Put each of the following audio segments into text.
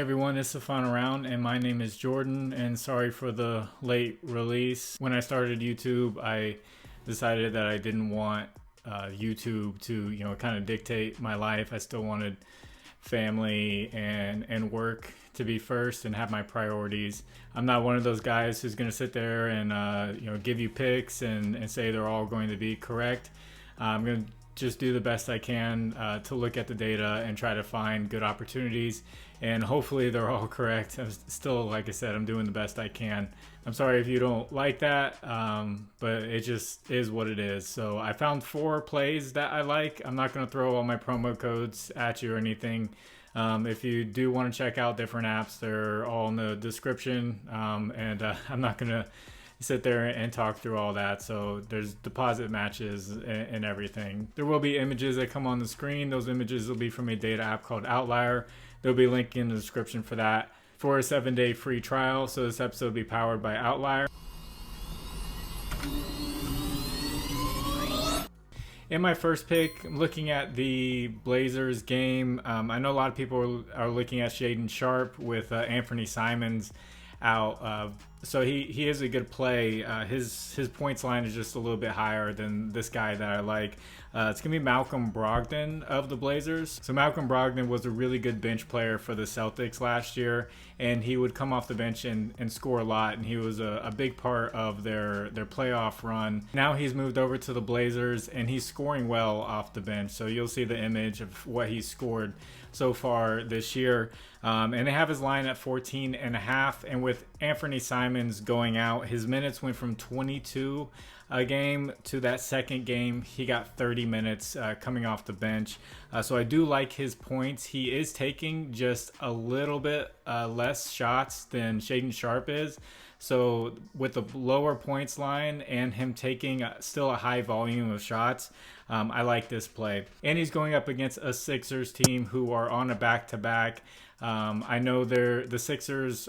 Everyone, it's the final round and my name is Jordan, and sorry for the late release. When I started YouTube, I decided that I didn't want YouTube to kind of dictate my life. I still wanted family and work to be first and have my priorities. I'm not one of those guys who's going to sit there and give you picks and say they're all going to be correct. I'm going to just do the best I can to look at the data and try to find good opportunities, and hopefully they're all correct. I'm still, like I said, I'm doing the best I can. I'm sorry if you don't like that, but it just is what it is. So I found 4 plays that I like. I'm not going to throw all my promo codes at you or anything. If you do want to check out different apps, they're all in the description, and I'm not going to sit there and talk through all that. So there's deposit matches and everything. There will be images that come on the screen. Those images will be from a data app called Outlier. There'll be a link in the description for that for a 7-day free trial. So this episode will be powered by Outlier. In my first pick, I'm looking at the Blazers game. I know a lot of people are looking at Shaedon Sharpe with Anthony Simons out. So he is a good play. His points line is just a little bit higher than this guy that I like. It's going to be Malcolm Brogdon of the Blazers. So Malcolm Brogdon was a really good bench player for the Celtics last year, and he would come off the bench and score a lot, and he was a big part of their playoff run. Now he's moved over to the Blazers, and he's scoring well off the bench. So you'll see the image of what he's scored so far this year. And they have his line at 14.5, and with Anthony Simons going out, his minutes went from 22 a game to that second game he got 30 minutes coming off the bench. So I do like his points. He is taking just a little bit less shots than Shaedon Sharpe is. So with the lower points line and him taking still a high volume of shots, I like this play. And he's going up against a Sixers team who are on a back-to-back. I know the Sixers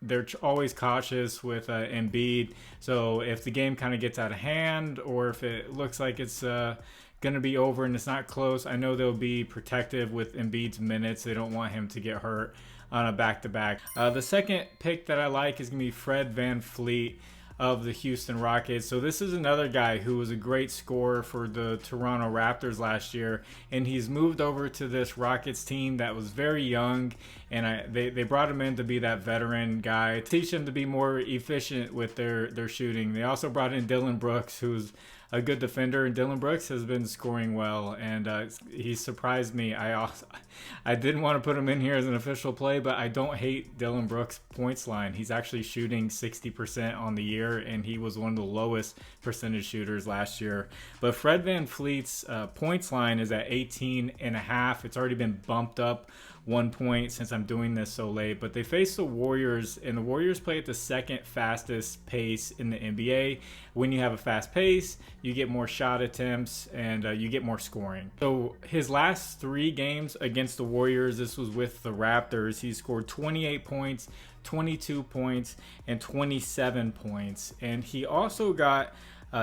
they're always cautious with Embiid. So if the game kind of gets out of hand, or if it looks like it's going to be over and it's not close, I know they'll be protective with Embiid's minutes. They don't want him to get hurt on a back-to-back. The second pick that I like is going to be Fred VanVleet of the Houston Rockets. So this is another guy who was a great scorer for the Toronto Raptors last year, and he's moved over to this Rockets team that was very young, and they brought him in to be that veteran guy, teach them to be more efficient with their shooting. They also brought in Dillon Brooks, who's a good defender, and Dillon Brooks has been scoring well, and he surprised me. I didn't want to put him in here as an official play, but I don't hate Dillon Brooks' points line. He's actually shooting 60% on the year, and he was one of the lowest percentage shooters last year. But Fred VanVleet's points line is at 18.5. It's already been bumped up 1 point since I'm doing this so late, but they face the Warriors, and the Warriors play at the second fastest pace in the NBA. When you have a fast pace, you get more shot attempts and you get more scoring. So his last 3 games against the Warriors, this was with the Raptors, he scored 28 points, 22 points, and 27 points. And he also got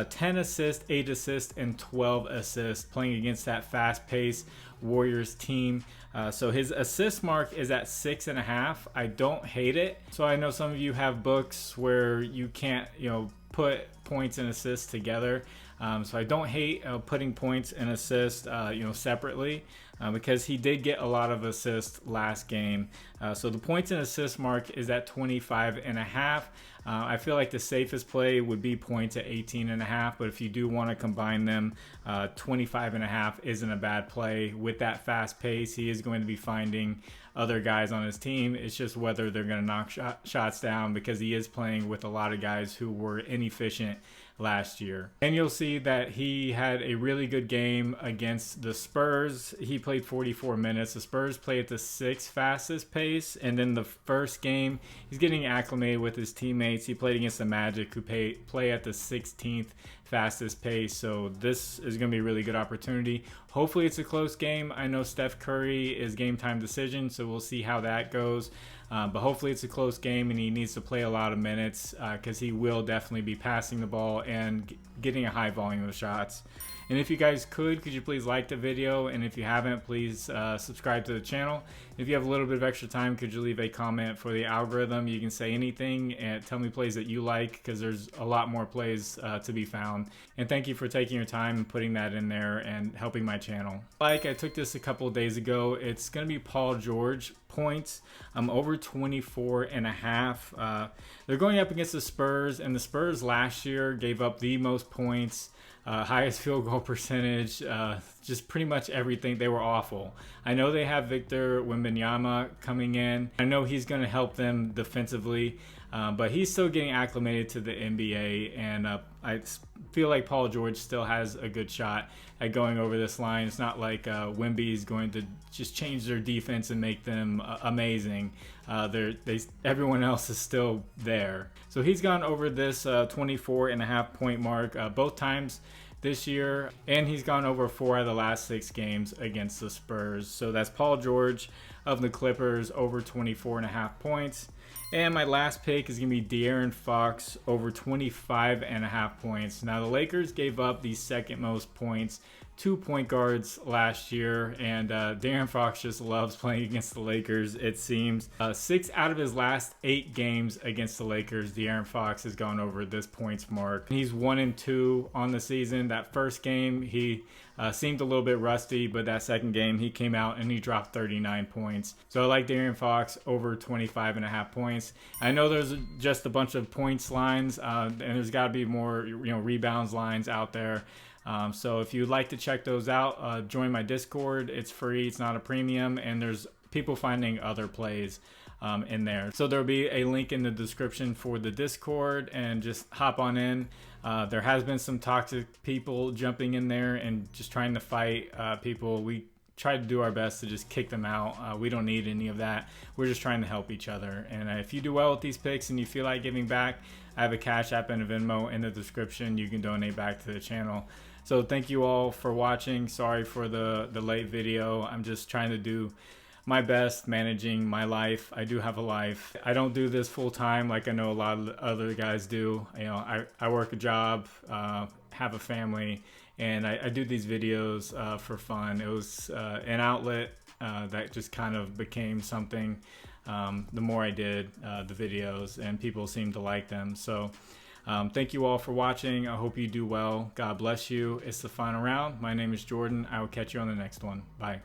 10 assists, 8 assists, and 12 assists playing against that fast-paced Warriors team. So his assist mark is at 6.5. I don't hate it. So I know some of you have books where you can't, put points and assists together. So I don't hate putting points and assists, separately, because he did get a lot of assists last game. So the points and assist mark is at 25.5. I feel like the safest play would be points at 18.5, but if you do want to combine them, 25.5 isn't a bad play. With that fast pace, he is going to be finding other guys on his team. It's just whether they're going to knock shots down, because he is playing with a lot of guys who were inefficient last year. And you'll see that he had a really good game against the Spurs. He played 44 minutes. The Spurs play at the 6th fastest pace, and then the first game he's getting acclimated with his teammates. He played against the Magic, who play at the 16th fastest pace. So this is going to be a really good opportunity. Hopefully it's a close game. I know Steph Curry is game time decision, so we'll see how that goes. But hopefully it's a close game, and he needs to play a lot of minutes because he will definitely be passing the ball and getting a high volume of shots. And if you guys could you please like the video? And if you haven't, please subscribe to the channel. If you have a little bit of extra time, could you leave a comment for the algorithm? You can say anything and tell me plays that you like, because there's a lot more plays to be found. And thank you for taking your time and putting that in there and helping my channel. Like, I took this a couple of days ago. It's going to be Paul George points. Over 24.5. They're going up against the Spurs, and the Spurs last year gave up the most points, highest field goal percentage, just pretty much everything. They were awful. I know they have Victor Wembanyama coming in. I know he's going to help them defensively, but he's still getting acclimated to the NBA, and I feel like Paul George still has a good shot at going over this line. It's not like Wemby is going to just change their defense and make them amazing. Everyone else is still there. So he's gone over this 24.5 point mark both times this year, and he's gone over 4 out of the last 6 games against the Spurs. So that's Paul George of the Clippers over 24.5 points. And my last pick is going to be De'Aaron Fox over 25.5 points. Now, the Lakers gave up the second most points to point guards last year, and De'Aaron Fox just loves playing against the Lakers, it seems. 6 out of his last 8 games against the Lakers, De'Aaron Fox has gone over this points mark. He's 1-2 on the season. That first game, he seemed a little bit rusty, but that second game, he came out and he dropped 39 points. So I like De'Aaron Fox over 25.5 points. I know there's just a bunch of points lines, and there's got to be more, rebounds lines out there. So if you'd like to check those out, join my Discord. It's free, it's not a premium, and there's people finding other plays in there. So there'll be a link in the description for the Discord, and just hop on in. There has been some toxic people jumping in there and just trying to fight people. We try to do our best to just kick them out. We don't need any of that. We're just trying to help each other. And if you do well with these picks and you feel like giving back, I have a Cash App and a Venmo in the description. You can donate back to the channel. So thank you all for watching. Sorry for the late video. I'm just trying to do my best managing my life. I do have a life. I don't do this full time like I know a lot of other guys do. I work a job, have a family, and I do these videos for fun. It was an outlet that just kind of became something the more I did the videos, and people seem to like them. So thank you all for watching. I hope you do well. God bless you. It's the final round. My name is Jordan. I will catch you on the next one. Bye.